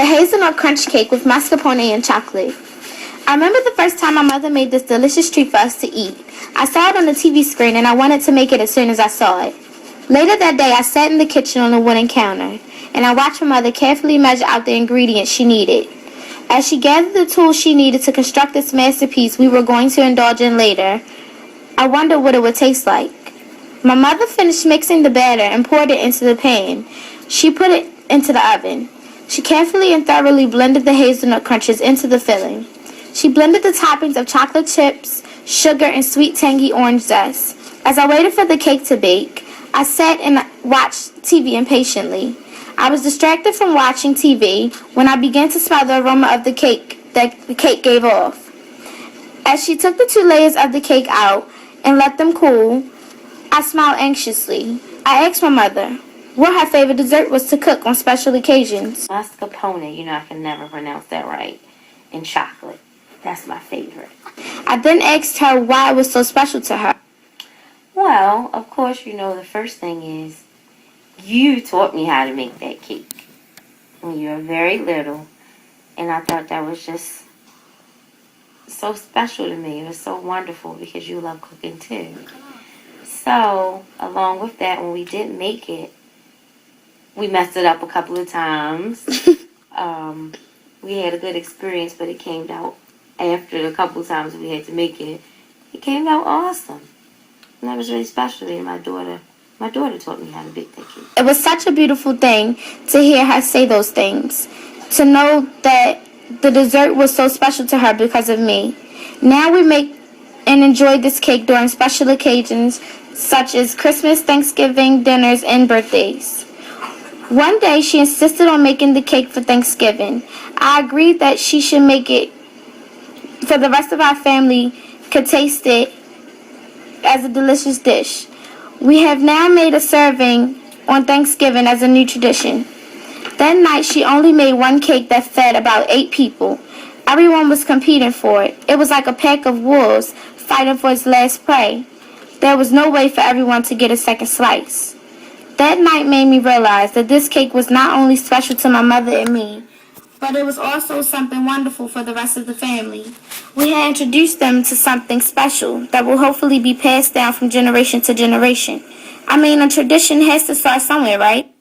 the hazelnut crunch cake with mascarpone and chocolate. I remember the first time my mother made this delicious treat for us to eat. I saw it on the TV screen and I wanted to make it as soon as I saw it. Later that day, I sat in the kitchen on the wooden counter, and I watched my mother carefully measure out the ingredients she needed. As she gathered the tools she needed to construct this masterpiece we were going to indulge in later, I wondered what it would taste like. My mother finished mixing the batter and poured it into the pan. She put it into the oven. She carefully and thoroughly blended the hazelnut crunches into the filling. She blended the toppings of chocolate chips, sugar, and sweet tangy orange zest. As I waited for the cake to bake, I sat and watched TV impatiently. I was distracted from watching TV when I began to smell the aroma of the cake that the cake gave off. As she took the 2 layers of the cake out and let them cool, I smiled anxiously. I asked my mother what her favorite dessert was to cook on special occasions. Mascarpone, I can never pronounce that right, and chocolate. That's my favorite. I then asked her why it was so special to her. Well, of course, the first thing is you taught me how to make that cake when you were very little, and I thought that was just so special to me. It was so wonderful because you love cooking too. So, along with that, when we didn't make it, we messed it up a couple of times. We had a good experience, but it came out after the couple of times we had to make it. It came out awesome. And that was really special to me. My daughter taught me how to bake that cake. It was such a beautiful thing to hear her say those things. To know that the dessert was so special to her because of me. Now we make and enjoy this cake during special occasions such as Christmas, Thanksgiving, dinners, and birthdays. One day she insisted on making the cake for Thanksgiving. I agreed that she should make it for the rest of our family could taste it as a delicious dish. We have now made a serving on Thanksgiving as a new tradition. That night she only made one cake that fed about 8 people. Everyone was competing for it. It was like a pack of wolves fighting for its last prey. There was no way for everyone to get a second slice. That night made me realize that this cake was not only special to my mother and me, but it was also something wonderful for the rest of the family. We had introduced them to something special that will hopefully be passed down from generation to generation. I mean, a tradition has to start somewhere, right?